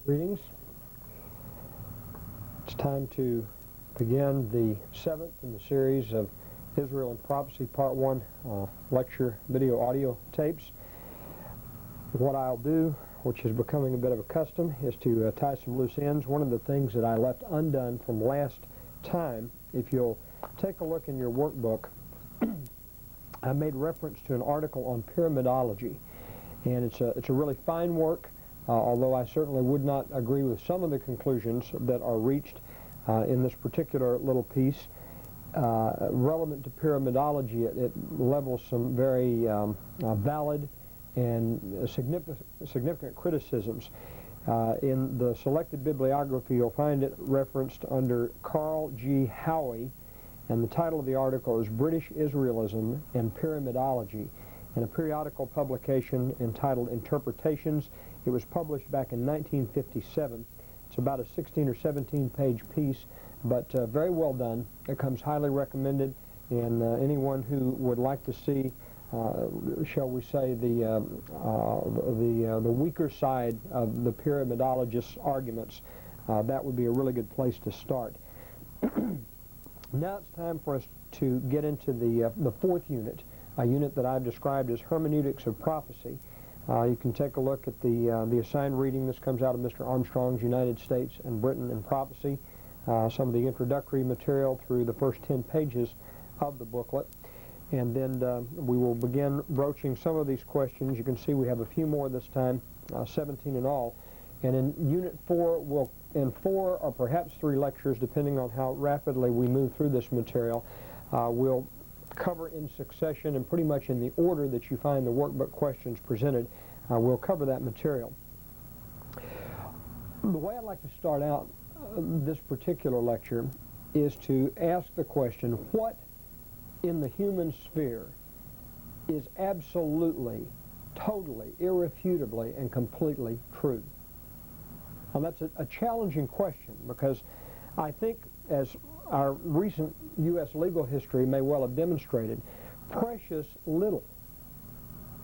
Greetings. It's time to begin the 7th in the series of Israel and Prophecy Part 1 lecture video audio tapes. What I'll do, which is becoming a bit of a custom, is to tie some loose ends. One of the things that I left undone from last time, if you'll take a look in your workbook, I made reference to an article on pyramidology, and it's a really fine work. Although I certainly would not agree with some of the conclusions that are reached in this particular little piece. Relevant to pyramidology, it levels some very valid and significant criticisms. In the selected bibliography, you'll find it referenced under Carl G. Howie, and the title of the article is British Israelism and Pyramidology, in a periodical publication entitled Interpretations. It was published back in 1957. It's about a 16 or 17 page piece, but very well done. It comes highly recommended, and anyone who would like to see, shall we say, the weaker side of the pyramidologist's arguments, that would be a really good place to start. Now it's time for us to get into the fourth unit, a unit that I've described as Hermeneutics of Prophecy. You can take a look at the assigned reading. This comes out of Mr. Armstrong's United States and Britain in Prophecy, some of the introductory material through the first 10 pages of the booklet. And then we will begin broaching some of these questions. You can see we have a few more this time, 17 in all. And in Unit 4, in 4 or perhaps 3 lectures, depending on how rapidly we move through this material, we'll cover in succession and pretty much in the order that you find the workbook questions presented. We'll cover that material. The way I'd like to start out this particular lecture is to ask the question, what in the human sphere is absolutely, totally, irrefutably, and completely true? Now that's a challenging question, because I think, as our recent U.S. legal history may well have demonstrated, precious little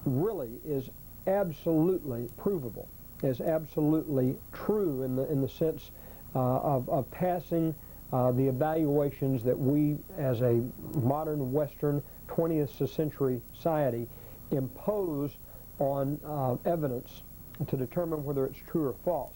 really is absolutely provable, is absolutely true in the sense of passing the evaluations that we, as a modern Western 20th century society, impose on evidence to determine whether it's true or false.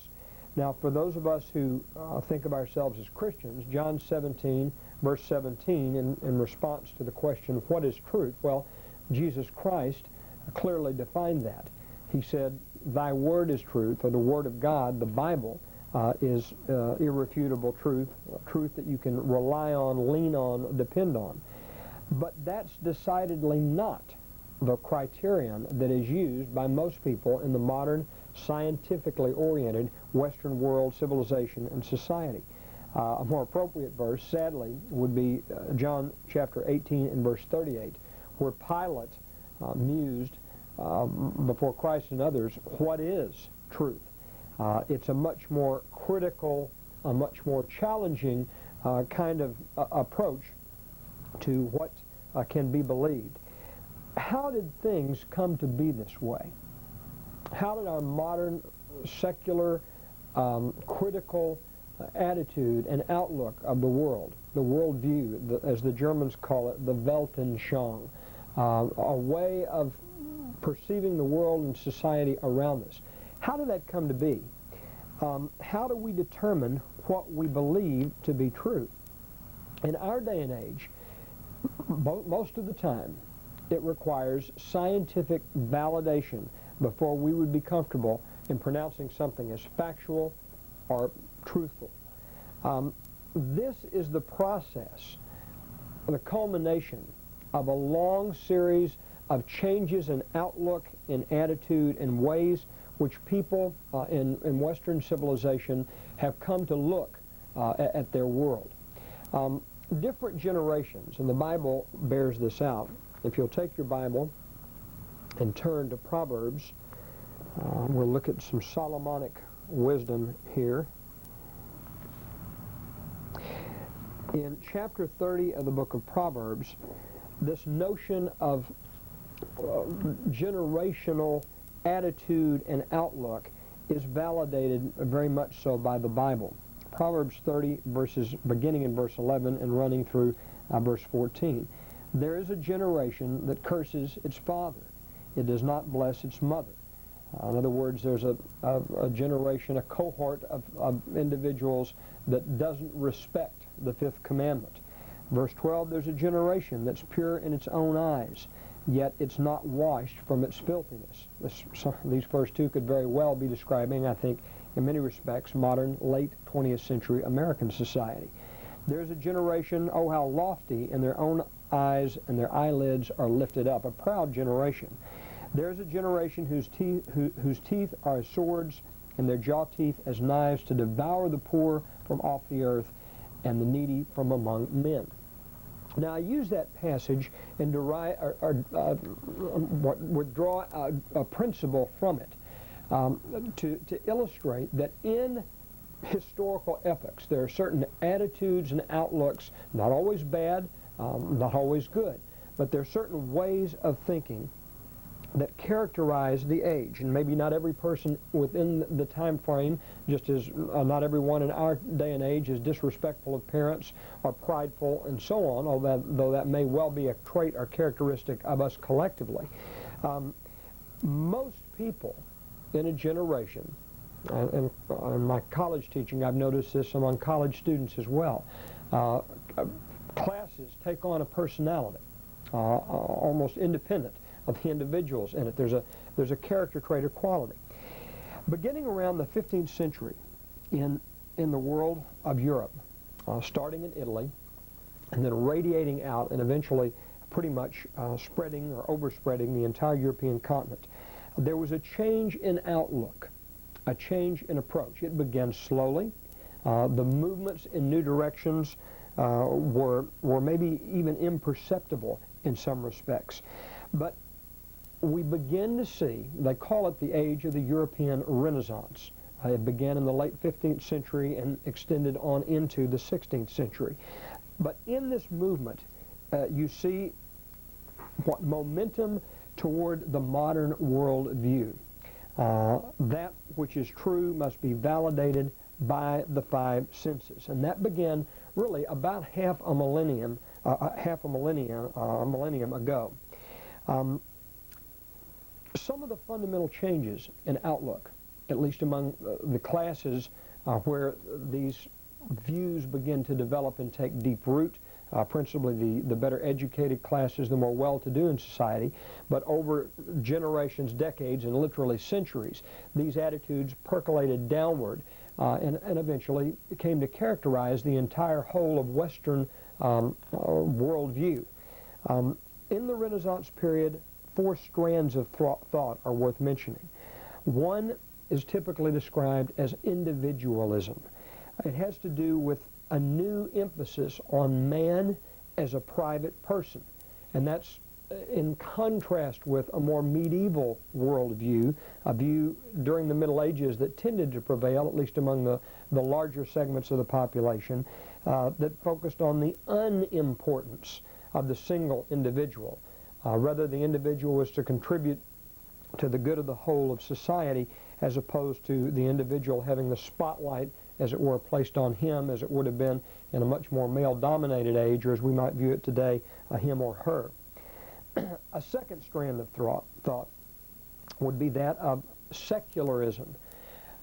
Now, for those of us who think of ourselves as Christians, John 17, verse 17, in response to the question, what is truth? Well, Jesus Christ clearly defined that. He said, thy word is truth, or the word of God, the Bible, is irrefutable truth, truth that you can rely on, lean on, depend on. But that's decidedly not the criterion that is used by most people in the modern, scientifically oriented Western world civilization and society. A more appropriate verse, sadly, would be John chapter 18 and verse 38, where Pilate mused before Christ and others, what is truth? It's a much more critical, a much more challenging kind of approach to what can be believed. How did things come to be this way? How did our modern, secular, critical attitude and outlook of the world, the worldview, as the Germans call it, the Weltanschauung, a way of perceiving the world and society around us, how did that come to be? How do we determine what we believe to be true? In our day and age, most of the time, it requires scientific validation before we would be comfortable in pronouncing something as factual or truthful. This is the process, the culmination of a long series of changes in outlook, in attitude, in ways which people in Western civilization have come to look at their world. Different generations, and the Bible bears this out. If you'll take your Bible and turn to Proverbs, we'll look at some Solomonic wisdom here. In chapter 30 of the book of Proverbs, this notion of generational attitude and outlook is validated very much so by the Bible. Proverbs 30, beginning in verse 11 and running through verse 14. There is a generation that curses its father. It does not bless its mother. In other words, there's a generation, a cohort of individuals that doesn't respect the fifth commandment. Verse 12, there's a generation that's pure in its own eyes, yet it's not washed from its filthiness. These first two could very well be describing, I think, in many respects, modern, late 20th century American society. There's a generation, oh how lofty in their own eyes, and their eyelids are lifted up, a proud generation. There's a generation whose teeth are as swords, and their jaw teeth as knives, to devour the poor from off the earth and the needy from among men. Now, I use that passage and withdraw a principle from it to illustrate that in historical epochs there are certain attitudes and outlooks, not always bad, not always good, but there are certain ways of thinking that characterize the age. And maybe not every person within the time frame, just as not everyone in our day and age is disrespectful of parents or prideful and so on, although that may well be a trait or characteristic of us collectively. Most people in a generation, and in my college teaching I've noticed this among college students as well, classes take on a personality, almost independent of the individuals in it. There's a character trait or quality. Beginning around the 15th century in the world of Europe, starting in Italy, and then radiating out and eventually pretty much spreading or overspreading the entire European continent, there was a change in outlook, a change in approach. It began slowly. The movements in new directions were maybe even imperceptible in some respects. But we begin to see, they call it the age of the European Renaissance. It began in the late 15th century and extended on into the 16th century. But in this movement, you see what momentum toward the modern world view. That which is true must be validated by the five senses. And that began really about half a millennium ago. Some of the fundamental changes in outlook, at least among the classes where these views begin to develop and take deep root, principally the better educated classes, the more well-to-do in society, but over generations, decades, and literally centuries, these attitudes percolated downward and eventually came to characterize the entire whole of Western worldview. In the Renaissance period, four strands of thought are worth mentioning. One is typically described as individualism. It has to do with a new emphasis on man as a private person. And that's in contrast with a more medieval worldview, a view during the Middle Ages that tended to prevail, at least among the larger segments of the population, that focused on the unimportance of the single individual. Rather, the individual was to contribute to the good of the whole of society, as opposed to the individual having the spotlight, as it were, placed on him, as it would have been in a much more male-dominated age, or as we might view it today, a him or her. A second strand of thought would be that of secularism.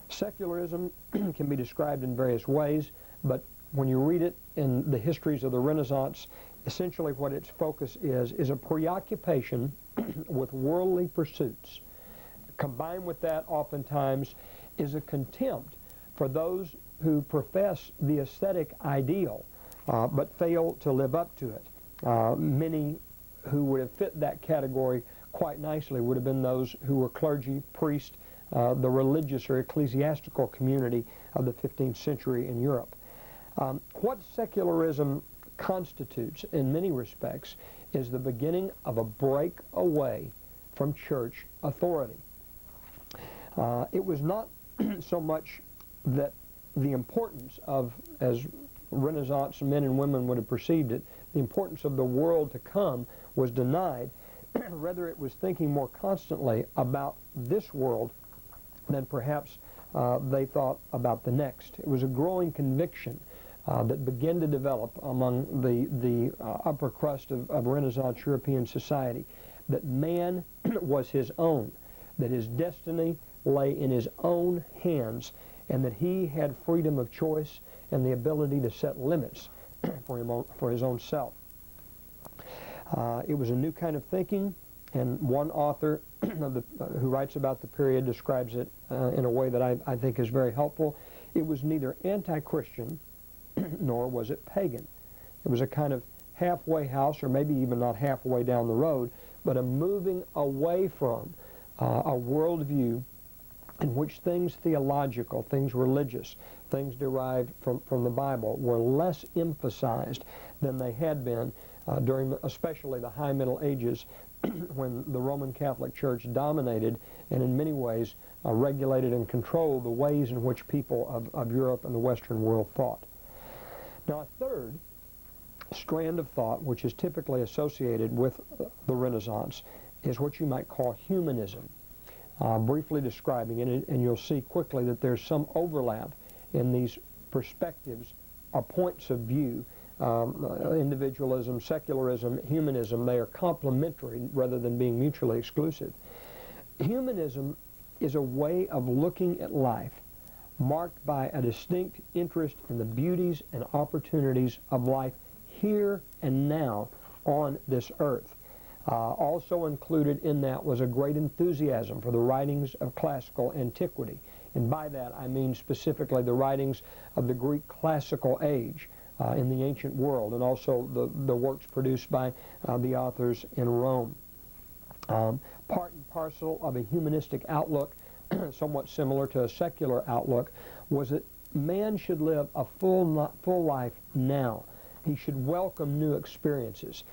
Secularism can be described in various ways, but when you read it in the histories of the Renaissance, essentially what its focus is a preoccupation with worldly pursuits. Combined with that, oftentimes, is a contempt for those who profess the aesthetic ideal but fail to live up to it. Many who would have fit that category quite nicely would have been those who were clergy, priests, the religious or ecclesiastical community of the 15th century in Europe. What secularism constitutes, in many respects, is the beginning of a break away from church authority. It was not so much that the importance of, as Renaissance men and women would have perceived it, the importance of the world to come was denied. Rather, it was thinking more constantly about this world than perhaps they thought about the next. It was a growing conviction that began to develop among the upper crust of Renaissance European society, that man was his own, that his destiny lay in his own hands, and that he had freedom of choice and the ability to set limits for his own self. It was a new kind of thinking, and one author who writes about the period describes it in a way that I think is very helpful. It was neither anti-Christian nor was it pagan. It was a kind of halfway house, or maybe even not halfway down the road, but a moving away from a worldview in which things theological, things religious, things derived from the Bible were less emphasized than they had been during especially the High Middle Ages, when the Roman Catholic Church dominated and in many ways regulated and controlled the ways in which people of Europe and the Western world thought. Now, a third strand of thought, which is typically associated with the Renaissance, is what you might call humanism. Briefly describing it, and you'll see quickly that there's some overlap in these perspectives or points of view. Individualism, secularism, humanism, they are complementary rather than being mutually exclusive. Humanism is a way of looking at life marked by a distinct interest in the beauties and opportunities of life here and now on this earth. Also included in that was a great enthusiasm for the writings of classical antiquity. And by that I mean specifically the writings of the Greek classical age in the ancient world, and also the works produced by the authors in Rome. Part and parcel of a humanistic outlook, somewhat similar to a secular outlook, was that man should live a full life now. He should welcome new experiences.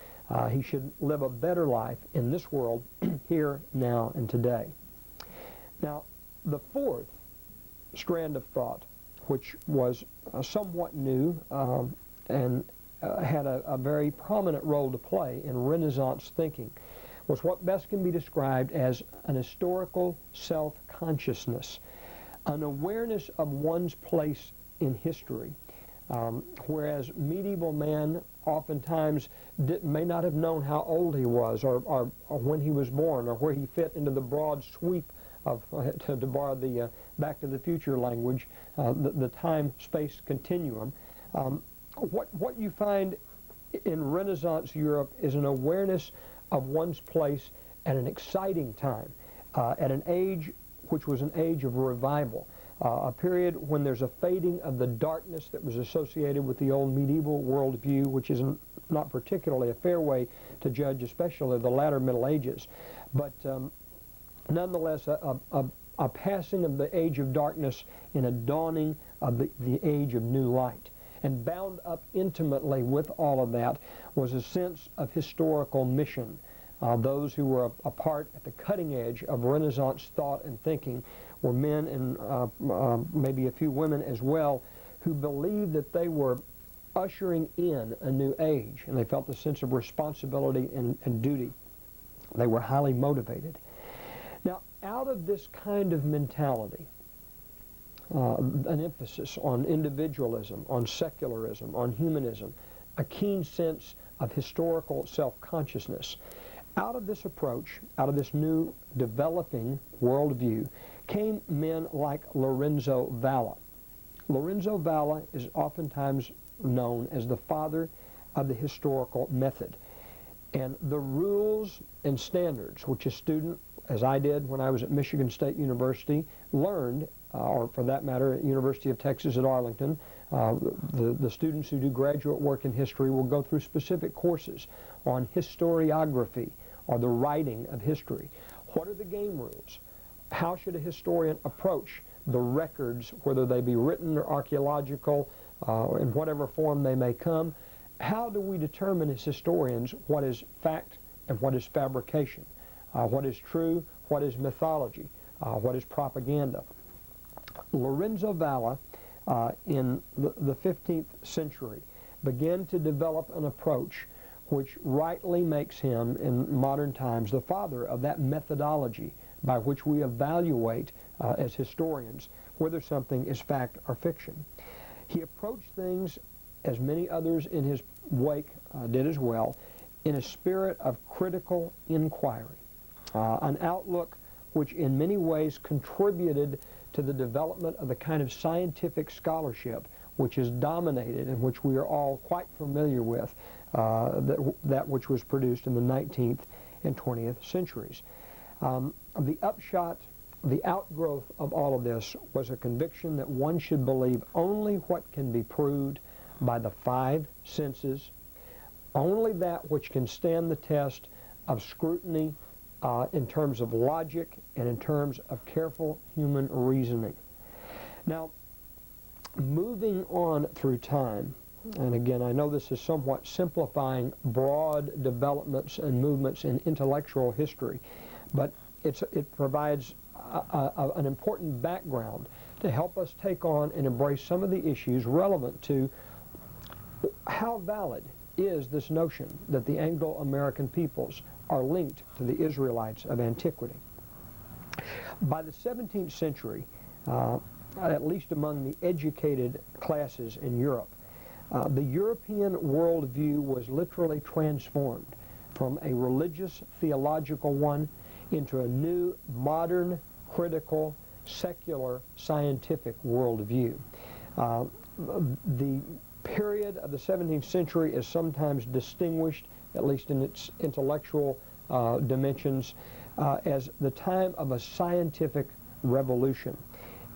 He should live a better life in this world, here, now, and today. Now, the fourth strand of thought, which was somewhat new and had a very prominent role to play in Renaissance thinking, was what best can be described as an historical self-consciousness, an awareness of one's place in history. Whereas medieval man oftentimes may not have known how old he was, or when he was born, or where he fit into the broad sweep of, to borrow the Back to the Future language, the time-space continuum. What you find in Renaissance Europe is an awareness of one's place at an exciting time, at an age which was an age of revival. A period when there's a fading of the darkness that was associated with the old medieval worldview, which is not particularly a fair way to judge, especially the latter Middle Ages. But nonetheless, a passing of the age of darkness in a dawning of the age of new light. And bound up intimately with all of that was a sense of historical mission. Those who were a part at the cutting edge of Renaissance thought and thinking were men and maybe a few women as well, who believed that they were ushering in a new age, and they felt a sense of responsibility and duty. They were highly motivated. Now, out of this kind of mentality, an emphasis on individualism, on secularism, on humanism, a keen sense of historical self-consciousness, out of this approach, out of this new developing worldview, came men like Lorenzo Valla. Lorenzo Valla is oftentimes known as the father of the historical method. And the rules and standards which a student, as I did when I was at Michigan State University, learned, or for that matter at University of Texas at Arlington, the students who do graduate work in history will go through specific courses on historiography, or the writing of history. What are the game rules? How should a historian approach the records, whether they be written or archaeological, in whatever form they may come? How do we determine as historians what is fact and what is fabrication? What is true, what is mythology, what is propaganda? Lorenzo Valla, in the 15th century, began to develop an approach which rightly makes him, in modern times, the father of that methodology by which we evaluate as historians whether something is fact or fiction. He approached things, as many others in his wake did as well, in a spirit of critical inquiry, an outlook which in many ways contributed to the development of the kind of scientific scholarship which is dominated and which we are all quite familiar with, that which was produced in the 19th and 20th centuries. The upshot, the outgrowth of all of this was a conviction that one should believe only what can be proved by the five senses, only that which can stand the test of scrutiny in terms of logic and in terms of careful human reasoning. Now, moving on through time, and again, I know this is somewhat simplifying broad developments and movements in intellectual history, but it provides an important background to help us take on and embrace some of the issues relevant to how valid is this notion that the Anglo-American peoples are linked to the Israelites of antiquity. By the 17th century, at least among the educated classes in Europe, the European worldview was literally transformed from a religious, theological one into a new, modern, critical, secular, scientific worldview. The period of the 17th century is sometimes distinguished, at least in its intellectual dimensions, as the time of a scientific revolution.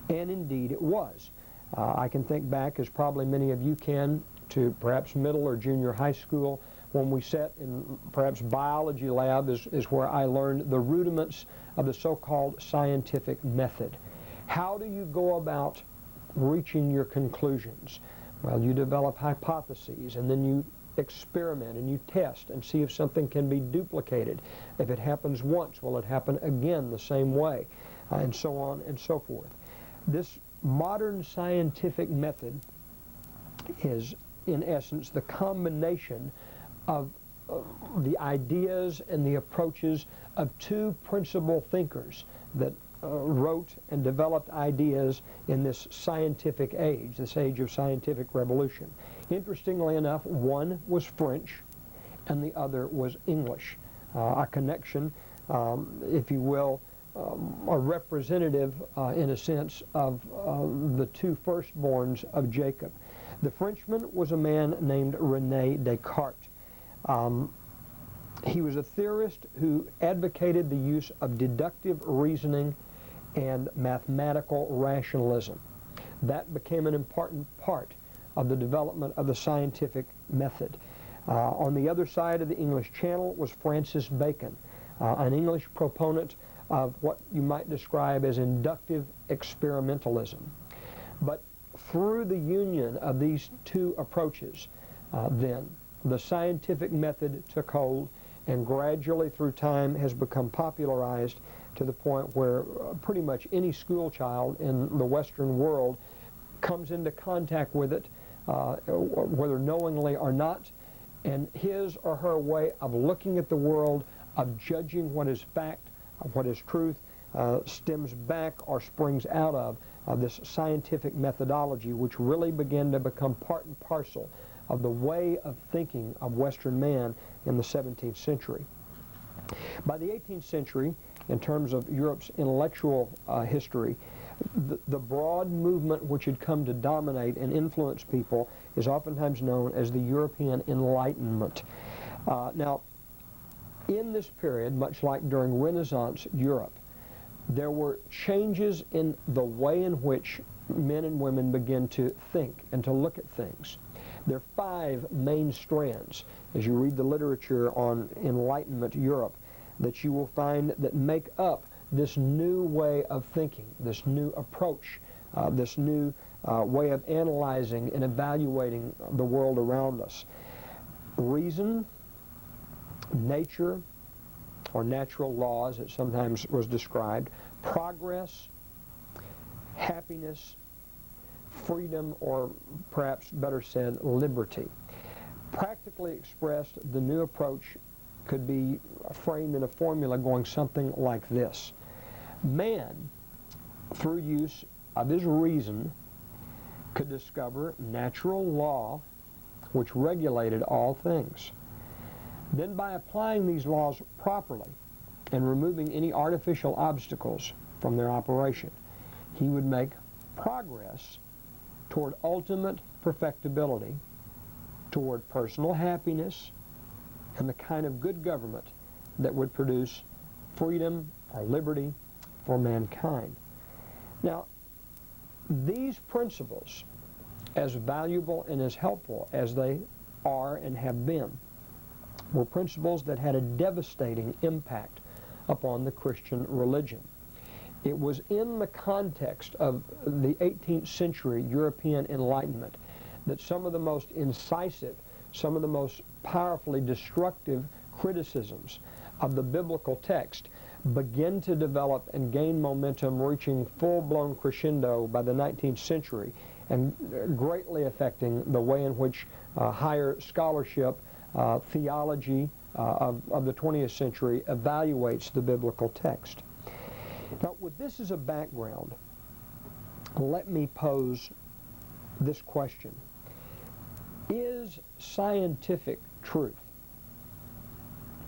And indeed it was. I can think back, as probably many of you can, to perhaps middle or junior high school, when we sat in perhaps biology lab is where I learned the rudiments of the so-called scientific method. How do you go about reaching your conclusions? Well, you develop hypotheses, and then you experiment and you test and see if something can be duplicated. If it happens once, will it happen again the same way? And so on and so forth. This modern scientific method is, in essence, the combination of the ideas and the approaches of two principal thinkers that wrote and developed ideas in this scientific age, this age of scientific revolution. Interestingly enough, one was French and the other was English, a connection, if you will, a representative, in a sense, of the two firstborns of Jacob. The Frenchman was a man named René Descartes. He was a theorist who advocated the use of deductive reasoning and mathematical rationalism. That became an important part of the development of the scientific method. On the other side of the English Channel was Francis Bacon, an English proponent of what you might describe as inductive experimentalism. But through the union of these two approaches, then, the scientific method took hold and gradually through time has become popularized to the point where pretty much any school child in the Western world comes into contact with it, whether knowingly or not, and his or her way of looking at the world, of judging what is fact, what is truth, stems back or springs out of this scientific methodology, which really began to become part and parcel of the way of thinking of Western man in the 17th century. By the 18th century, in terms of Europe's intellectual history, the broad movement which had come to dominate and influence people is oftentimes known as the European Enlightenment. Now, in this period, much like during Renaissance Europe, there were changes in the way in which men and women began to think and to look at things. There are five main strands, as you read the literature on Enlightenment Europe, that you will find that make up this new way of thinking, this new approach, this new way of analyzing and evaluating the world around us. Reason, nature, or natural laws, it sometimes was described, progress, happiness, freedom, or perhaps better said, liberty. Practically expressed, the new approach could be framed in a formula going something like this. Man, through use of his reason, could discover natural law which regulated all things. Then by applying these laws properly and removing any artificial obstacles from their operation, he would make progress toward ultimate perfectibility, toward personal happiness, and the kind of good government that would produce freedom or liberty for mankind. Now, these principles, as valuable and as helpful as they are and have been, were principles that had a devastating impact upon the Christian religion. It was in the context of the 18th century European Enlightenment that some of the most incisive, some of the most powerfully destructive criticisms of the biblical text began to develop and gain momentum, reaching full-blown crescendo by the 19th century and greatly affecting the way in which higher scholarship, theology of the 20th century evaluates the biblical text. Now, with this as a background, let me pose this question. Is scientific truth,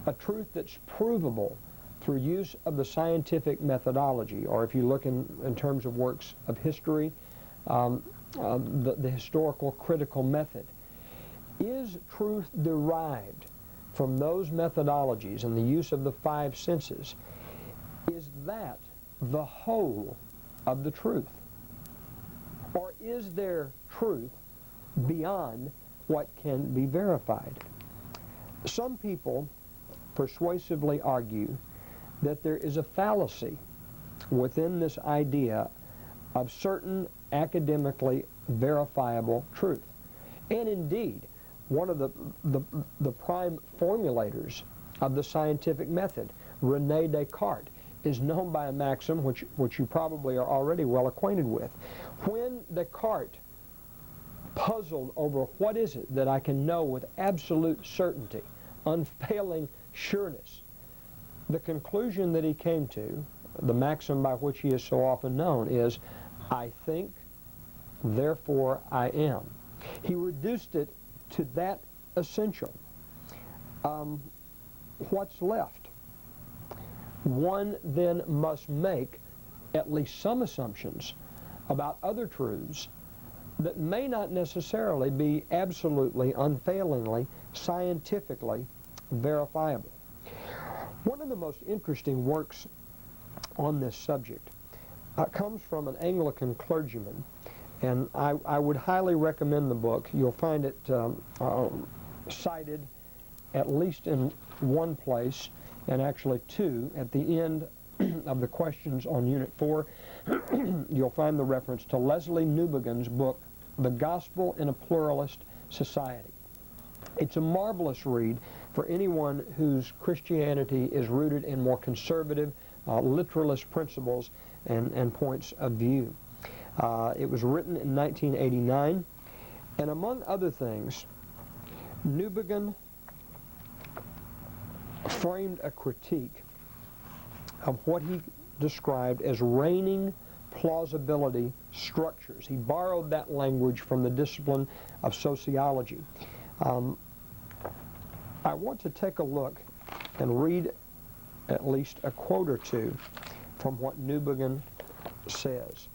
a truth that's provable through use of the scientific methodology, or if you look in terms of works of history, the historical critical method, is truth derived from those methodologies and the use of the five senses? Is that the whole of the truth? Or is there truth beyond what can be verified? Some people persuasively argue that there is a fallacy within this idea of certain academically verifiable truth. And indeed, one of the prime formulators of the scientific method, René Descartes, is known by a maxim which you probably are already well acquainted with. When Descartes puzzled over what is it that I can know with absolute certainty, unfailing sureness, the conclusion that he came to, the maxim by which he is so often known, is, I think, therefore I am. He reduced it to that essential. What's left? One then must make at least some assumptions about other truths that may not necessarily be absolutely, unfailingly, scientifically verifiable. One of the most interesting works on this subject comes from an Anglican clergyman, and I would highly recommend the book. You'll find it cited at least in one place, and actually two, at the end of the questions on Unit 4. You'll find the reference to Leslie Newbegin's book, The Gospel in a Pluralist Society. It's a marvelous read for anyone whose Christianity is rooted in more conservative, literalist principles and points of view. It was written in 1989, and among other things, Newbegin framed a critique of what he described as reigning plausibility structures. He borrowed that language from the discipline of sociology. I want to take a look and read at least a quote or two from what Newbegin says.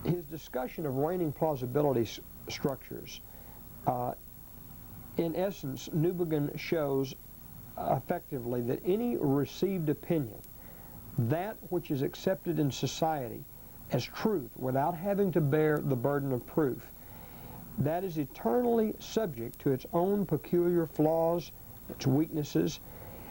His discussion of reigning plausibility structures, in essence, Newbegin shows effectively that any received opinion, that which is accepted in society as truth without having to bear the burden of proof, that is eternally subject to its own peculiar flaws, its weaknesses,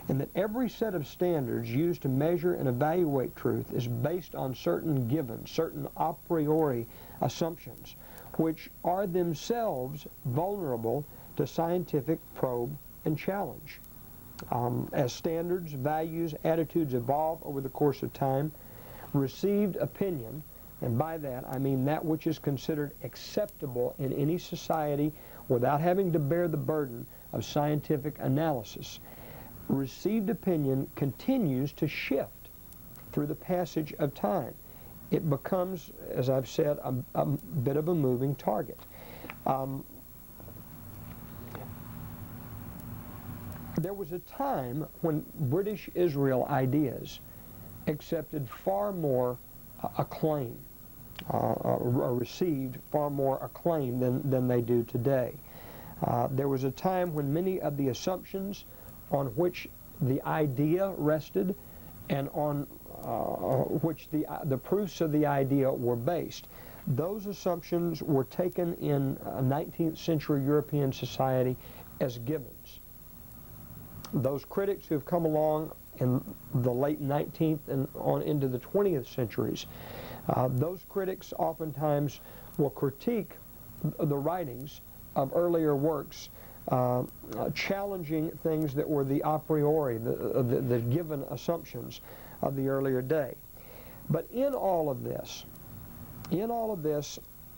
and that every set of standards used to measure and evaluate truth is based on certain given, certain a priori assumptions, which are themselves vulnerable to scientific probe and challenge. As standards, values, attitudes evolve over the course of time, received opinion, and by that I mean that which is considered acceptable in any society without having to bear the burden of scientific analysis, received opinion continues to shift through the passage of time. It becomes, as I've said, a bit of a moving target. There was a time when British Israel ideas accepted far more acclaim, or received far more acclaim than they do today. There was a time when many of the assumptions on which the idea rested and on which the proofs of the idea were based, those assumptions were taken in 19th century European society as givens. Those critics who have come along in the late 19th and on into the 20th centuries, those critics oftentimes will critique the writings of earlier works, challenging things that were the a priori, the given assumptions of the earlier day. But in all of this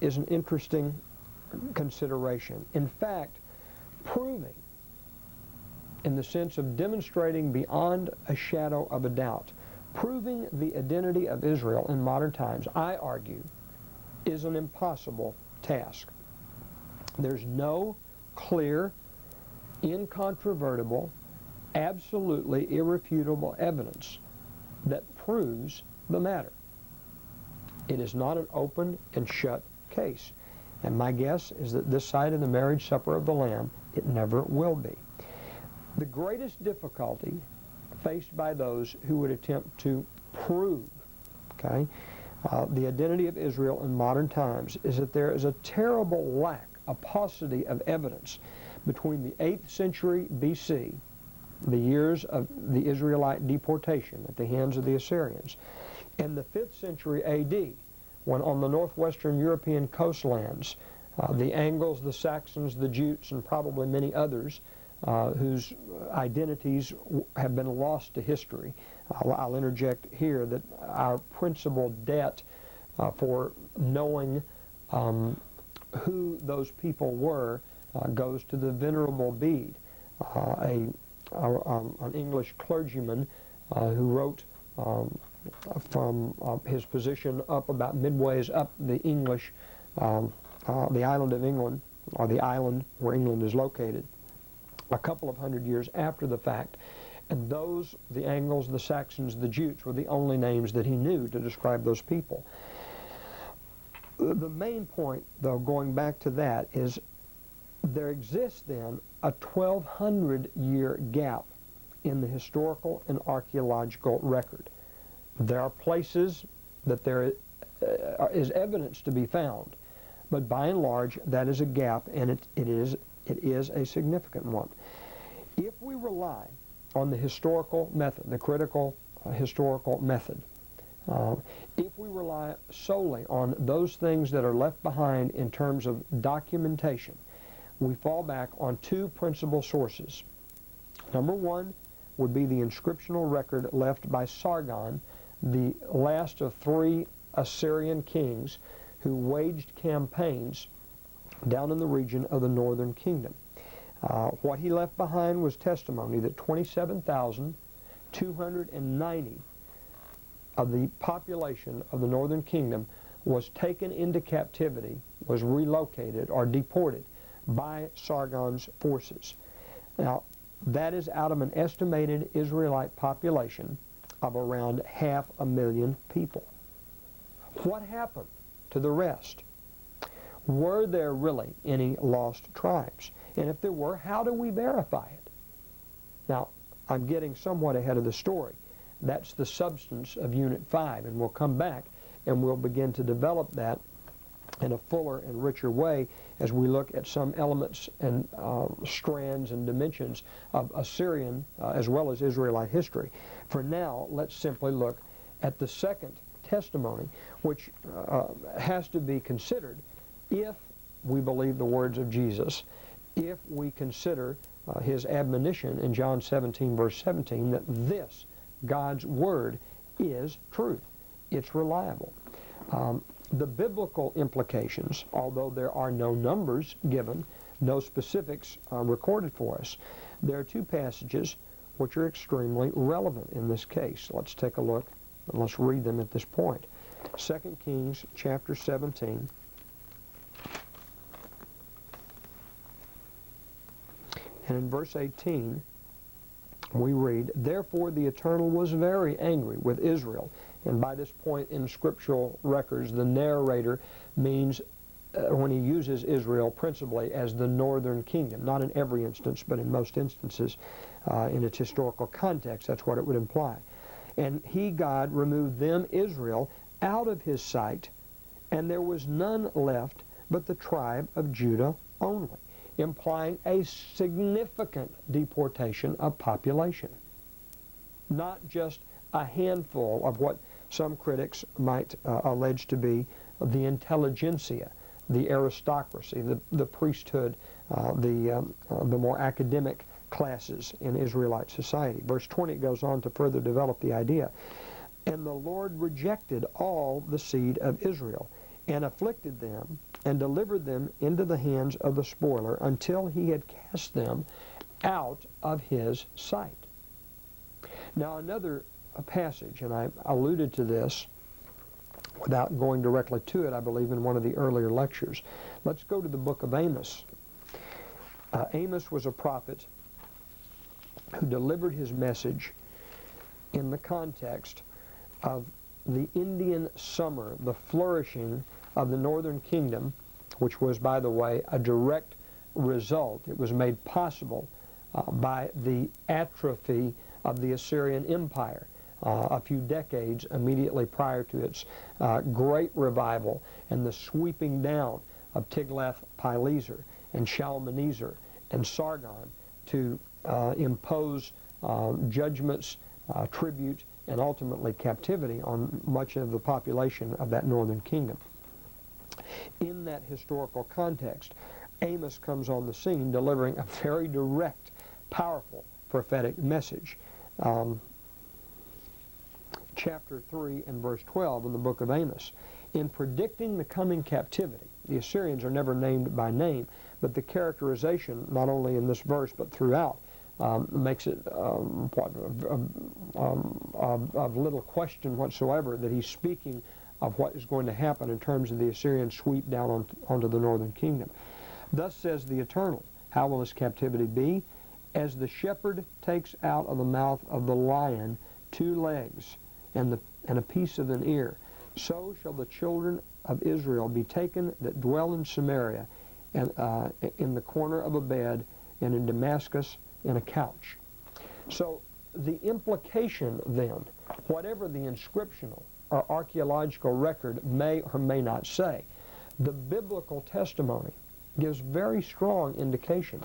is an interesting consideration. In fact, proving, in the sense of demonstrating beyond a shadow of a doubt, proving the identity of Israel in modern times, I argue, is an impossible task. There's no clear, incontrovertible, absolutely irrefutable evidence that proves the matter. It is not an open and shut case. And my guess is that this side of the marriage supper of the Lamb, it never will be. The greatest difficulty faced by those who would attempt to prove, the identity of Israel in modern times is that there is a terrible lack, a paucity of evidence between the 8th century BC, the years of the Israelite deportation at the hands of the Assyrians, and the 5th century AD, when on the northwestern European coastlands, the Angles, the Saxons, the Jutes, and probably many others whose identities have been lost to history. I'll interject here that our principal debt for knowing who those people were goes to the Venerable Bede, an English clergyman who wrote from his position up about midways up the English, the island of England, or the island where England is located, a couple of hundred years after the fact. And those, the Angles, the Saxons, the Jutes, were the only names that he knew to describe those people. The main point, though, going back to that, is there exists then a 1,200-year gap in the historical and archaeological record. There are places that there is evidence to be found, but by and large, that is a gap, and it is a significant one. If we rely on the historical method, the critical historical method, if we rely solely on those things that are left behind in terms of documentation, we fall back on two principal sources. Number one would be the inscriptional record left by Sargon, the last of three Assyrian kings who waged campaigns down in the region of the northern kingdom. What he left behind was testimony that 27,290 of the population of the northern kingdom was taken into captivity, was relocated or deported by Sargon's forces. Now, that is out of an estimated Israelite population of around 500,000 people. What happened to the rest? Were there really any lost tribes? And if there were, how do we verify it? Now, I'm getting somewhat ahead of the story. That's the substance of Unit 5, and we'll come back and we'll begin to develop that in a fuller and richer way as we look at some elements and strands and dimensions of Assyrian as well as Israelite history. For now, let's simply look at the second testimony, which has to be considered if we believe the words of Jesus, if we consider his admonition in John 17, verse 17, that this, God's Word, is truth. It's reliable. The biblical implications, although there are no numbers given, no specifics recorded for us, there are two passages which are extremely relevant in this case. Let's take a look and let's read them at this point. 2 Kings chapter 17. And in verse 18, we read, "Therefore the Eternal was very angry with Israel." And by this point in scriptural records, the narrator means, when he uses Israel, principally as the northern kingdom. Not in every instance, but in most instances, in its historical context, that's what it would imply. "And he, God, removed them, Israel, out of his sight, and there was none left but the tribe of Judah only," implying a significant deportation of population. Not just a handful of what some critics might allege to be the intelligentsia, the aristocracy, the priesthood, the more academic classes in Israelite society. Verse 20 goes on to further develop the idea. "And the Lord rejected all the seed of Israel, and afflicted them, and delivered them into the hands of the spoiler, until he had cast them out of his sight." Now another passage, and I alluded to this without going directly to it, I believe, in one of the earlier lectures. Let's go to the book of Amos. Amos was a prophet who delivered his message in the context of the Indian summer, the flourishing of the northern kingdom, which was, by the way, a direct result. It was made possible by the atrophy of the Assyrian Empire a few decades immediately prior to its great revival and the sweeping down of Tiglath-Pileser and Shalmaneser and Sargon to impose judgments, tribute, and ultimately captivity on much of the population of that northern kingdom. In that historical context, Amos comes on the scene delivering a very direct, powerful prophetic message. Chapter 3 and verse 12 in the book of Amos. In predicting the coming captivity, the Assyrians are never named by name, but the characterization, not only in this verse but throughout, makes it of little question whatsoever that he's speaking of what is going to happen in terms of the Assyrian sweep down onto the northern kingdom. "Thus says the Eternal, how will this captivity be? As the shepherd takes out of the mouth of the lion 2 legs and a piece of an ear, so shall the children of Israel be taken that dwell in Samaria, and in the corner of a bed, and in Damascus in a couch." So the implication then, whatever the inscriptional or archaeological record may or may not say, the biblical testimony gives very strong indication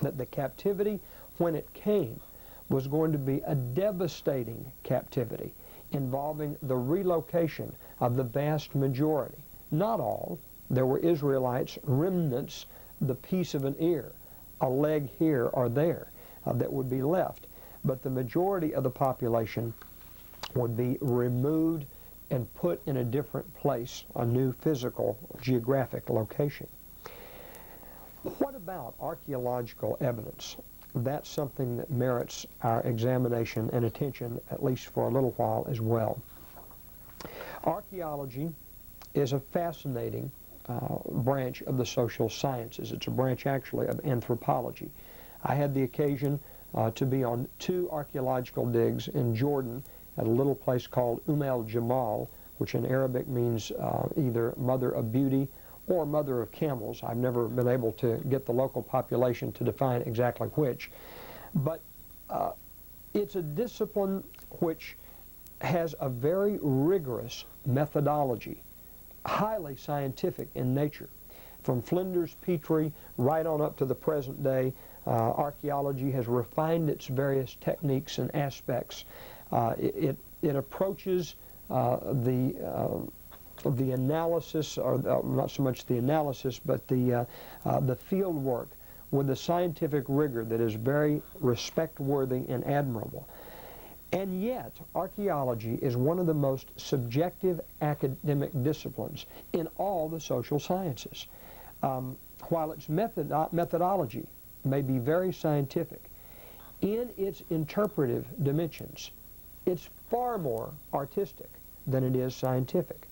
that the captivity, when it came, was going to be a devastating captivity involving the relocation of the vast majority. Not all. There were Israelites, remnants, the piece of an ear, a leg here or there that would be left. But the majority of the population would be removed and put in a different place, a new physical, geographic location. What about archaeological evidence? That's something that merits our examination and attention, at least for a little while as well. Archaeology is a fascinating branch of the social sciences. It's a branch, actually, of anthropology. I had the occasion to be on 2 archaeological digs in Jordan at a little place called al-Jamal, which in Arabic means either mother of beauty or mother of camels. I've never been able to get the local population to define exactly which. But it's a discipline which has a very rigorous methodology, highly scientific in nature. From Flinders Petrie right on up to the present day, archaeology has refined its various techniques and aspects. It approaches the analysis, or not so much the analysis, but the field work with a scientific rigor that is very respect-worthy and admirable. And yet, archaeology is one of the most subjective academic disciplines in all the social sciences. While its methodology may be very scientific, in its interpretive dimensions, it's far more artistic than it is scientific.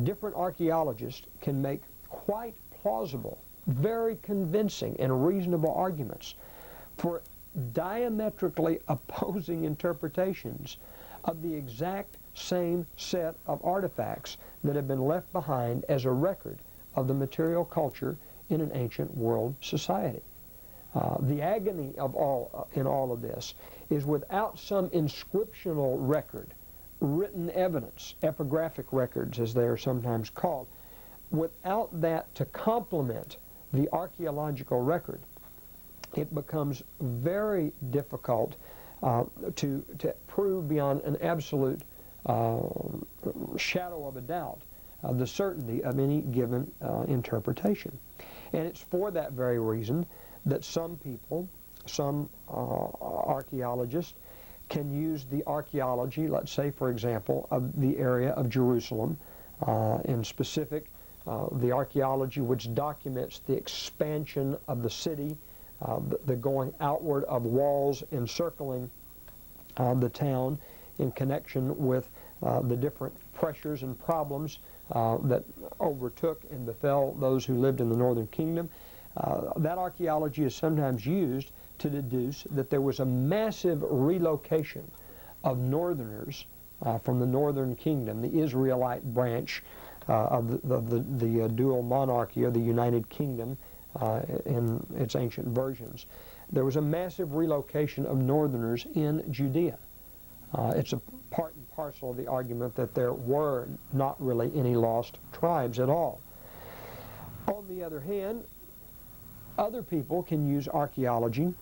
Different archaeologists can make quite plausible, very convincing and reasonable arguments for diametrically opposing interpretations of the exact same set of artifacts that have been left behind as a record of the material culture in an ancient world society. The agony of in all of this is without some inscriptional record, written evidence, epigraphic records as they are sometimes called, without that to complement the archaeological record, it becomes very difficult to prove beyond an absolute shadow of a doubt the certainty of any given interpretation. And it's for that very reason that some people, some archaeologists, can use the archaeology, let's say, for example, of the area of Jerusalem, in specific, the archaeology which documents the expansion of the city, the going outward of walls encircling the town in connection with the different pressures and problems that overtook and befell those who lived in the northern kingdom. That archaeology is sometimes used to deduce that there was a massive relocation of northerners from the northern kingdom, the Israelite branch of the dual monarchy or the United Kingdom in its ancient versions. There was a massive relocation of northerners in Judea. It's a part and parcel of the argument that there were not really any lost tribes at all. On the other hand, other people can use archaeology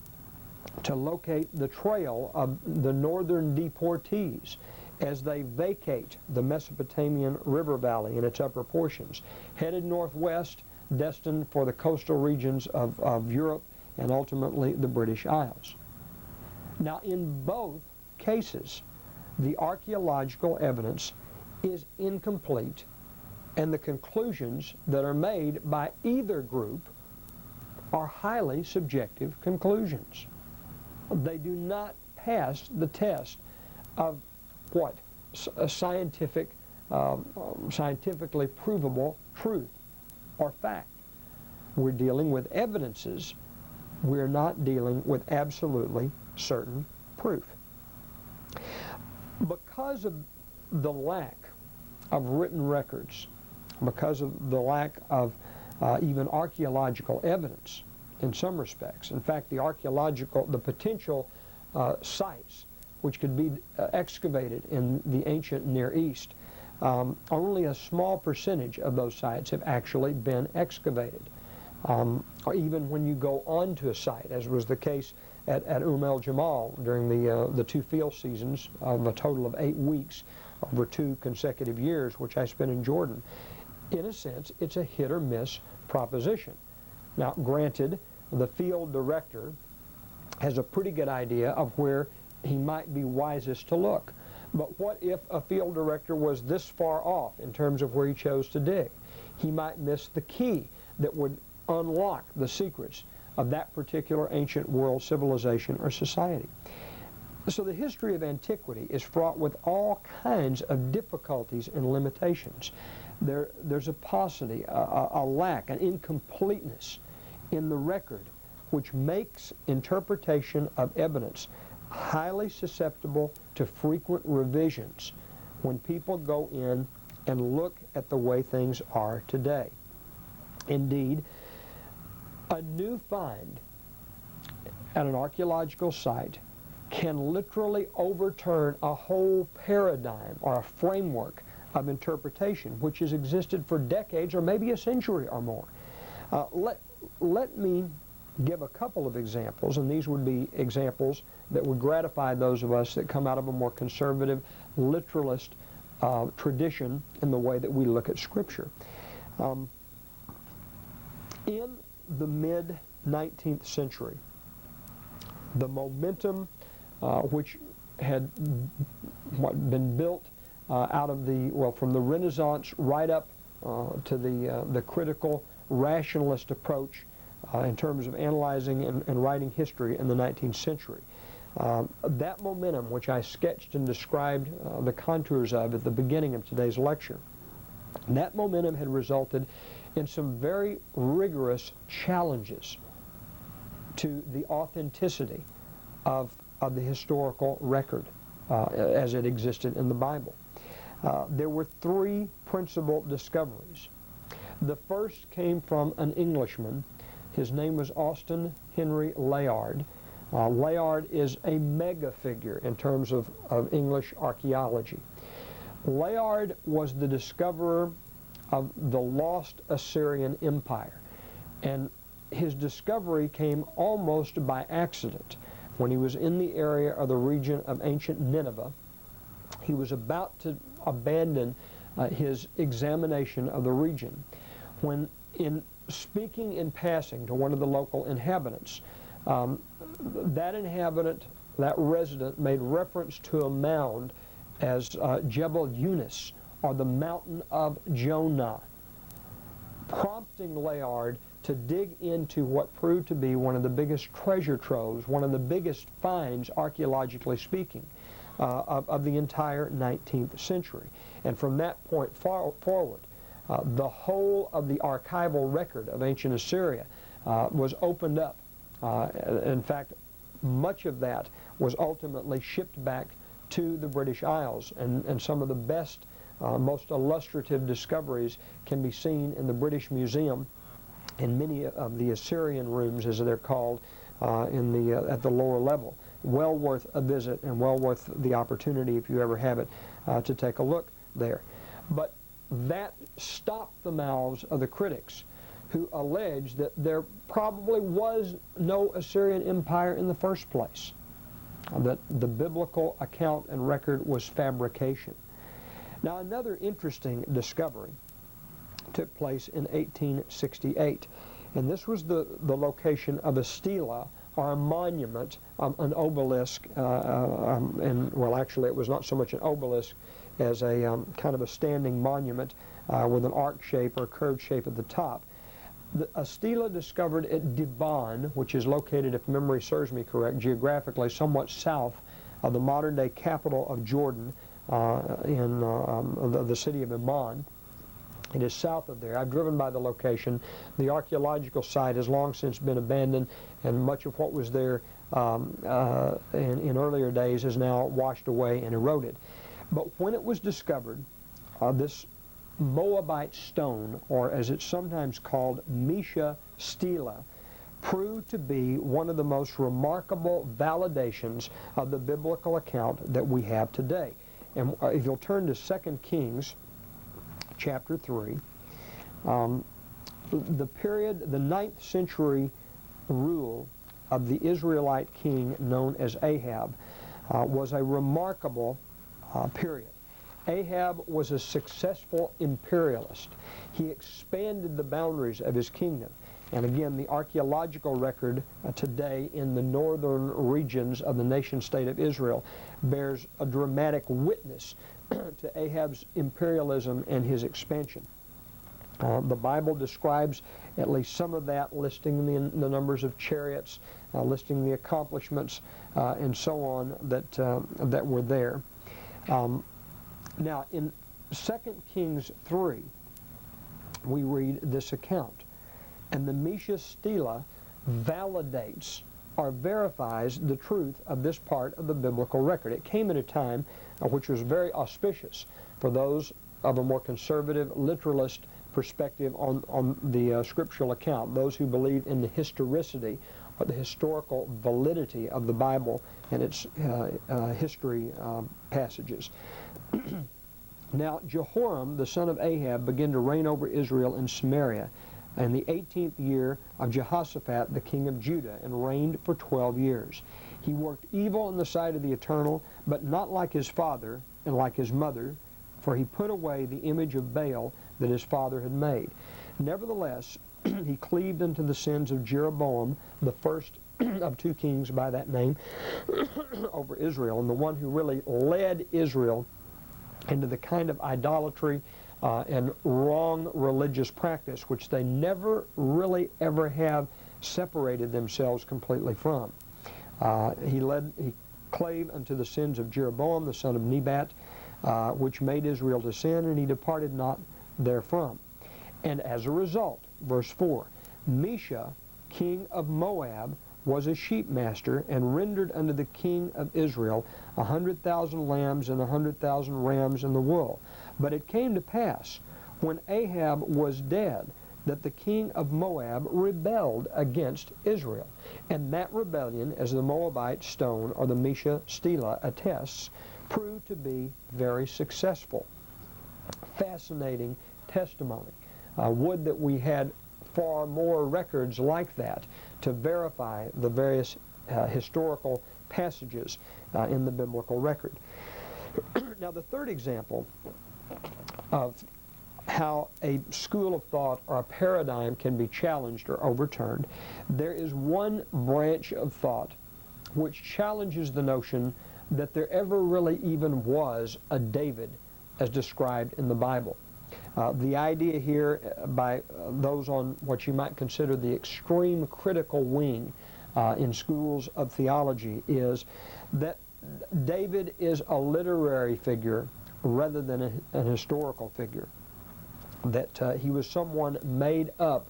to locate the trail of the northern deportees as they vacate the Mesopotamian river valley in its upper portions, headed northwest, destined for the coastal regions of Europe and ultimately the British Isles. Now, in both cases, the archaeological evidence is incomplete, and the conclusions that are made by either group are highly subjective conclusions. They do not pass the test of what? A scientifically provable truth or fact. We're dealing with evidences. We're not dealing with absolutely certain proof. Because of the lack of written records, because of the lack of even archaeological evidence in some respects. In fact, the potential sites which could be excavated in the ancient Near East, only a small percentage of those sites have actually been excavated. Or even when you go onto a site, as was the case at el-Jamal during the two field seasons of a total of 8 weeks over 2 consecutive years, which I spent in Jordan. In a sense, it's a hit or miss proposition. Now, granted, the field director has a pretty good idea of where he might be wisest to look. But what if a field director was this far off in terms of where he chose to dig? He might miss the key that would unlock the secrets of that particular ancient world civilization or society. So the history of antiquity is fraught with all kinds of difficulties and limitations. There's a paucity, a lack, an incompleteness in the record, which makes interpretation of evidence highly susceptible to frequent revisions when people go in and look at the way things are today. Indeed, a new find at an archaeological site can literally overturn a whole paradigm or a framework of interpretation which has existed for decades or maybe a century or more. Let me give a couple of examples, and these would be examples that would gratify those of us that come out of a more conservative, literalist tradition in the way that we look at Scripture. In the mid-19th century, the momentum which had been built out of from the Renaissance right up to the critical rationalist approach in terms of analyzing and writing history in the 19th century. That momentum, which I sketched and described the contours of at the beginning of today's lecture, that momentum had resulted in some very rigorous challenges to the authenticity of the historical record as it existed in the Bible. There were three principal discoveries. The first came from an Englishman. His name was Austin Henry Layard. Layard is a mega figure in terms of English archaeology. Layard was the discoverer of the lost Assyrian Empire, and his discovery came almost by accident. When he was in the area of the region of ancient Nineveh, he was about to abandon his examination of the region, when in speaking in passing to one of the local inhabitants, that inhabitant, that resident, made reference to a mound as Jebel Yunus, or the Mountain of Jonah, prompting Layard to dig into what proved to be one of the biggest treasure troves, one of the biggest finds, archaeologically speaking, of the entire 19th century. And from that point forward, the whole of the archival record of ancient Assyria was opened up. In fact, much of that was ultimately shipped back to the British Isles, and some of the best, most illustrative discoveries can be seen in the British Museum in many of the Assyrian rooms, as they're called, at the lower level. Well worth a visit and well worth the opportunity, if you ever have it, to take a look there. But that stopped the mouths of the critics, who alleged that there probably was no Assyrian Empire in the first place, that the biblical account and record was fabrication. Now, another interesting discovery took place in 1868, and this was the location of a stela, or a monument, an obelisk, and well, actually it was not so much an obelisk as a kind of a standing monument with an arc shape or curved shape at the top. A stela discovered at Dibon, which is located, if memory serves me correct, geographically somewhat south of the modern-day capital of Jordan, in the city of Amman. It is south of there. I've driven by the location. The archaeological site has long since been abandoned, and much of what was there in earlier days is now washed away and eroded. But when it was discovered, this Moabite stone, or as it's sometimes called, Mesha Stela, proved to be one of the most remarkable validations of the biblical account that we have today. And if you'll turn to 2 Kings chapter 3, the period, the 9th century rule of the Israelite king known as Ahab was a remarkable period. Ahab was a successful imperialist. He expanded the boundaries of his kingdom. And again, the archaeological record today in the northern regions of the nation-state of Israel bears a dramatic witness to Ahab's imperialism and his expansion. The Bible describes at least some of that, listing the numbers of chariots, listing the accomplishments, and so on that were there. Now, in 2 Kings 3, we read this account, and the Mesha Stela validates or verifies the truth of this part of the biblical record. It came at a time which was very auspicious for those of a more conservative, literalist perspective on the scriptural account, those who believe in the historicity or the historical validity of the Bible and its history passages. Now, Jehoram, the son of Ahab, began to reign over Israel in Samaria in the 18th year of Jehoshaphat, the king of Judah, and reigned for 12 years. He worked evil in the sight of the Eternal, but not like his father and like his mother, for he put away the image of Baal that his father had made. Nevertheless, he cleaved unto the sins of Jeroboam, the first of two kings by that name, over Israel, and the one who really led Israel into the kind of idolatry and wrong religious practice which they never really ever have separated themselves completely from. He clave unto the sins of Jeroboam the son of Nebat, which made Israel to sin, and he departed not therefrom. And as a result, verse 4, Mesha, king of Moab, was a sheep master, and rendered unto the king of Israel 100,000 lambs and 100,000 rams in the wool. But it came to pass, when Ahab was dead, that the king of Moab rebelled against Israel. And that rebellion, as the Moabite stone, or the Mesha Stela, attests, proved to be very successful. Fascinating testimony. Would that we had far more records like that to verify the various historical passages in the biblical record. Now, the third example of how a school of thought or a paradigm can be challenged or overturned, there is one branch of thought which challenges the notion that there ever really even was a David as described in the Bible. The idea here by those on what you might consider the extreme critical wing in schools of theology is that David is a literary figure rather than an historical figure. That he was someone made up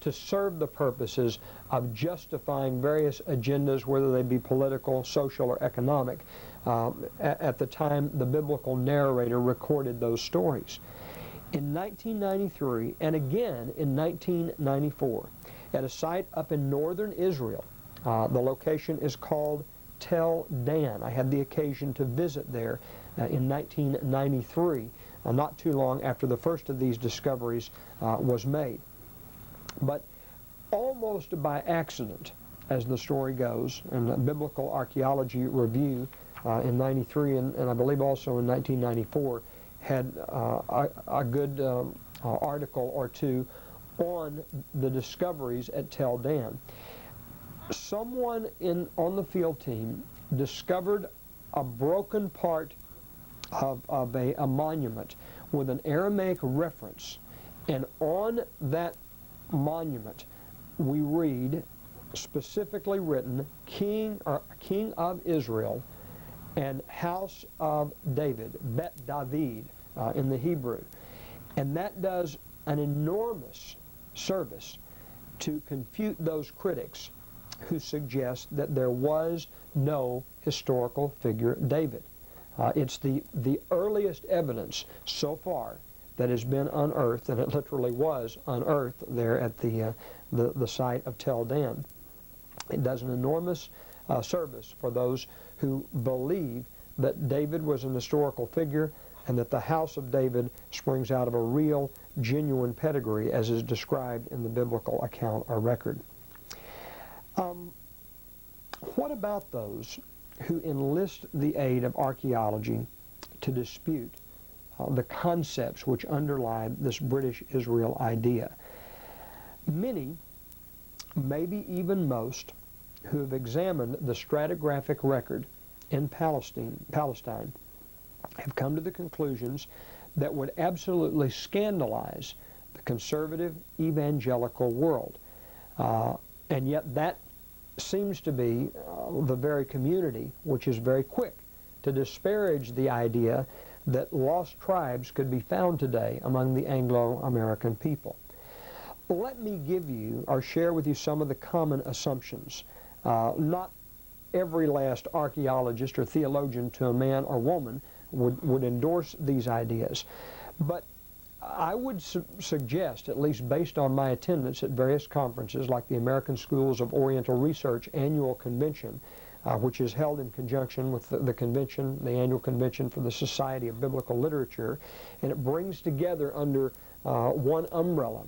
to serve the purposes of justifying various agendas, whether they be political, social, or economic, at the time the biblical narrator recorded those stories. In 1993, and again in 1994, at a site up in northern Israel, the location is called Tel Dan. I had the occasion to visit there in 1993, not too long after the first of these discoveries was made. But almost by accident, as the story goes, in the Biblical Archaeology Review in 93 and I believe also in 1994, had a good article or two on the discoveries at Tel Dan. Someone on the field team discovered a broken part of a monument with an Aramaic reference, and on that monument we read specifically written King of Israel and House of David, Bet David in the Hebrew. And that does an enormous service to confute those critics who suggest that there was no historical figure David. It's the earliest evidence so far that has been unearthed, and it literally was unearthed there at the site of Tel Dan. It does an enormous service for those who believe that David was an historical figure and that the house of David springs out of a real, genuine pedigree as is described in the biblical account or record. What about those who enlist the aid of archaeology to dispute the concepts which underlie this British Israel idea? Many, maybe even most, who have examined the stratigraphic record in Palestine have come to the conclusions that would absolutely scandalize the conservative evangelical world. And yet that seems to be the very community which is very quick to disparage the idea that lost tribes could be found today among the Anglo-American people. Let me give you or share with you some of the common assumptions. Not every last archaeologist or theologian to a man or woman would endorse these ideas, but I would suggest, at least based on my attendance at various conferences like the American Schools of Oriental Research Annual Convention, which is held in conjunction with the convention, the annual convention for the Society of Biblical Literature, and it brings together under one umbrella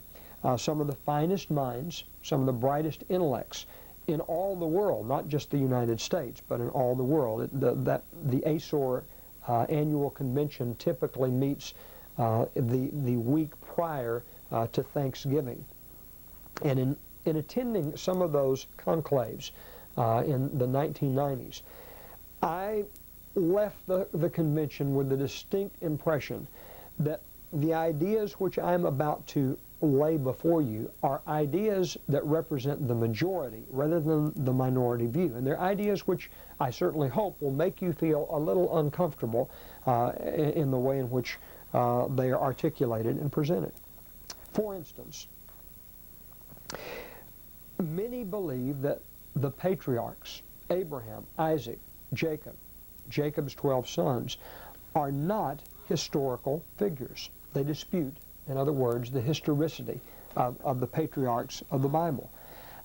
some of the finest minds, some of the brightest intellects in all the world, not just the United States, but in all the world. The ASOR annual convention typically meets the week prior to Thanksgiving. And in attending some of those conclaves in the 1990s, I left the convention with the distinct impression that the ideas which I'm about to lay before you are ideas that represent the majority rather than the minority view. And they're ideas which I certainly hope will make you feel a little uncomfortable in the way in which they are articulated and presented. For instance, many believe that the patriarchs, Abraham, Isaac, Jacob, Jacob's 12 sons, are not historical figures. They dispute, in other words, the historicity of the patriarchs of the Bible.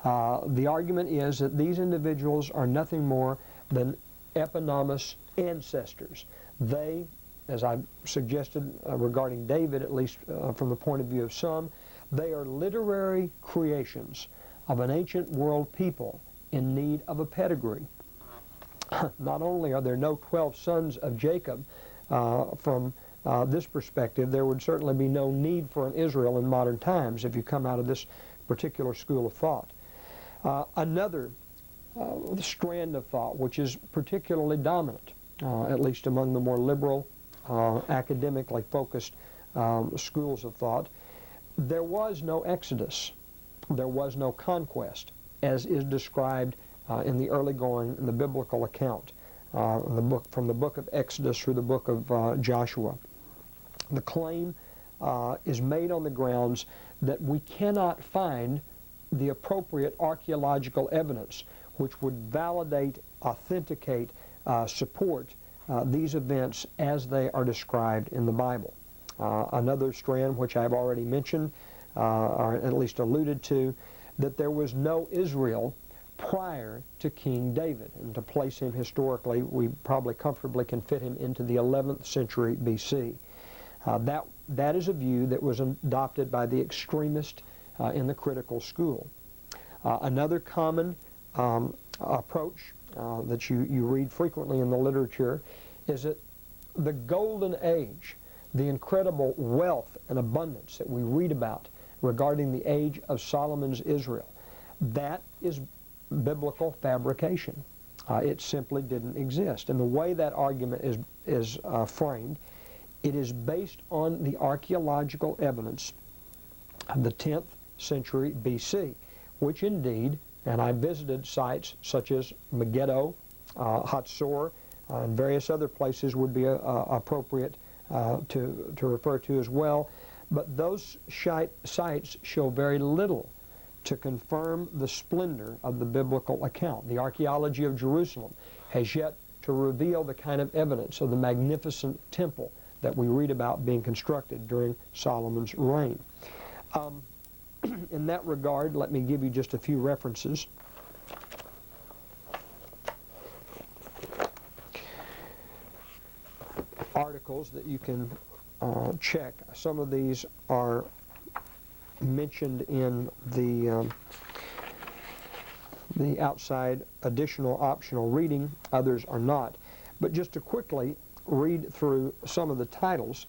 The argument is that these individuals are nothing more than eponymous ancestors. They, as I suggested regarding David, at least from the point of view of some, they are literary creations of an ancient world people in need of a pedigree. Not only are there no 12 sons of Jacob from this perspective, there would certainly be no need for an Israel in modern times if you come out of this particular school of thought. Another strand of thought, which is particularly dominant, at least among the more liberal, academically focused schools of thought, there was no Exodus, there was no conquest, as is described in the early going in the biblical account, from the book of Exodus through the book of Joshua. The claim is made on the grounds that we cannot find the appropriate archaeological evidence which would validate, authenticate, support these events as they are described in the Bible. Another strand, which I've already mentioned, or at least alluded to, that there was no Israel prior to King David. And to place him historically, we probably comfortably can fit him into the 11th century BC. That is a view that was adopted by the extremist in the critical school. Another common approach that you read frequently in the literature is that the golden age, the incredible wealth and abundance that we read about regarding the age of Solomon's Israel, that is biblical fabrication. It simply didn't exist. And the way that argument is framed, it is based on the archaeological evidence of the 10th century BC, which indeed, and I visited sites such as Megiddo, Hatzor, and various other places would be appropriate to refer to as well, but those sites show very little to confirm the splendor of the biblical account. The archaeology of Jerusalem has yet to reveal the kind of evidence of the magnificent temple that we read about being constructed during Solomon's reign. In that regard, let me give you just a few references. Articles that you can check. Some of these are mentioned in the outside additional optional reading. Others are not. But just to quickly read through some of the titles.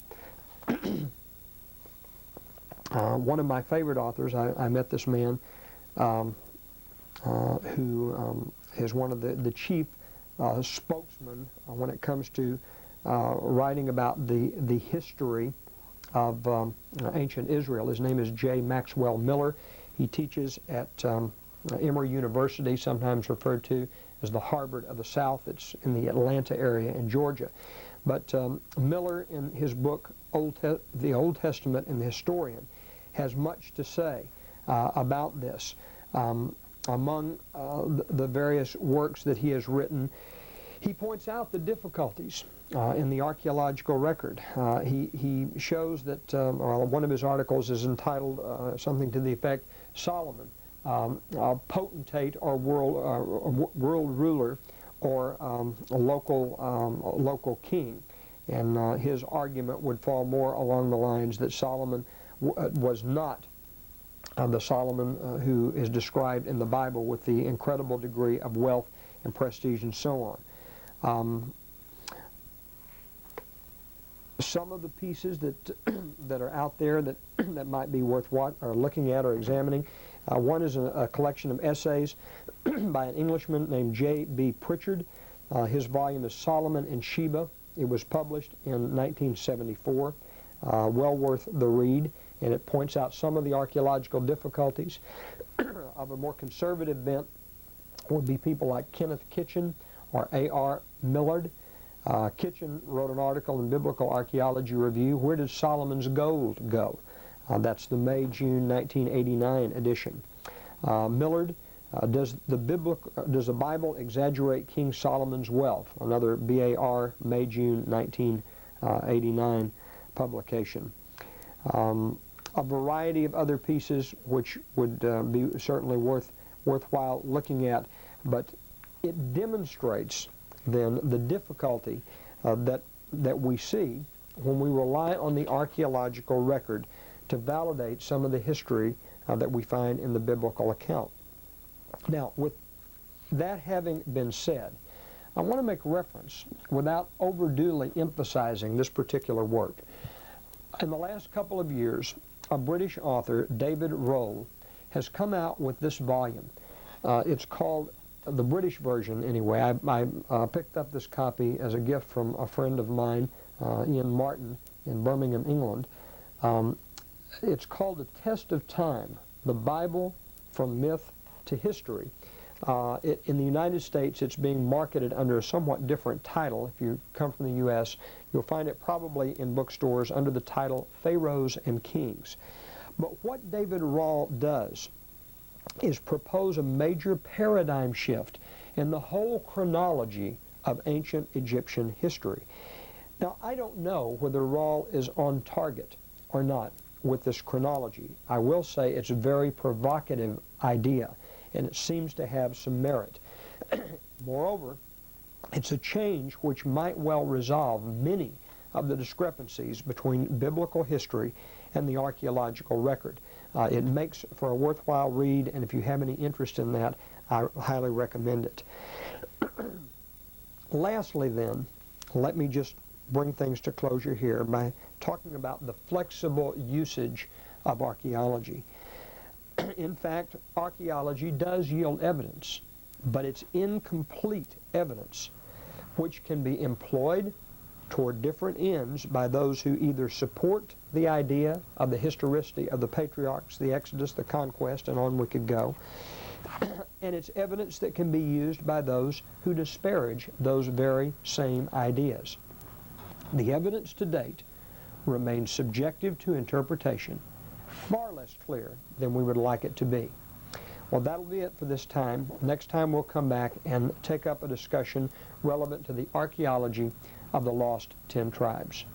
One of my favorite authors, I met this man who is one of the chief spokesmen when it comes to writing about the history of ancient Israel. His name is J. Maxwell Miller. He teaches at Emory University, sometimes referred to as the Harvard of the South. It's in the Atlanta area in Georgia. But Miller, in his book, The Old Testament and the Historian, has much to say about this. Among the various works that he has written, he points out the difficulties in the archaeological record. He shows that, one of his articles is entitled something to the effect, Solomon, a potentate or world ruler or a local king. And his argument would fall more along the lines that Solomon was not the Solomon who is described in the Bible with the incredible degree of wealth and prestige and so on. Some of the pieces that are out there that might be worth looking at or examining. One is a collection of essays by an Englishman named J.B. Pritchard. His volume is Solomon and Sheba. It was published in 1974. Well worth the read. and it points out some of the archaeological difficulties. Of a more conservative bent would be people like Kenneth Kitchen or A.R. Millard. Kitchen wrote an article in Biblical Archaeology Review, Where Did Solomon's Gold Go? That's the May-June 1989 edition. Millard, does the Bible exaggerate King Solomon's wealth? Another BAR May-June 1989 publication. A variety of other pieces which would be certainly worthwhile looking at, but it demonstrates then the difficulty that we see when we rely on the archaeological record to validate some of the history that we find in the biblical account. Now, with that having been said, I want to make reference, without overduly emphasizing this particular work. In the last couple of years, a British author, David Rohl, has come out with this volume. It's called, the British version anyway, I picked up this copy as a gift from a friend of mine, Ian Martin, in Birmingham, England. It's called The Test of Time, the Bible from Myth to History. In the United States, it's being marketed under a somewhat different title. If you come from the U.S., you'll find it probably in bookstores under the title Pharaohs and Kings. But what David Rohl does is propose a major paradigm shift in the whole chronology of ancient Egyptian history. Now, I don't know whether Rohl is on target or not with this chronology. I will say it's a very provocative idea, and it seems to have some merit. Moreover, it's a change which might well resolve many of the discrepancies between biblical history and the archaeological record. It makes for a worthwhile read, and if you have any interest in that, I highly recommend it. Lastly then, let me just bring things to closure here by talking about the flexible usage of archaeology. In fact, archaeology does yield evidence, but it's incomplete evidence which can be employed toward different ends by those who either support the idea of the historicity of the patriarchs, the Exodus, the conquest, and on we could go. And it's evidence that can be used by those who disparage those very same ideas. The evidence to date remains subjective to interpretation, far less clear than we would like it to be. Well, that'll be it for this time. Next time we'll come back and take up a discussion relevant to the archaeology of the lost 10 tribes.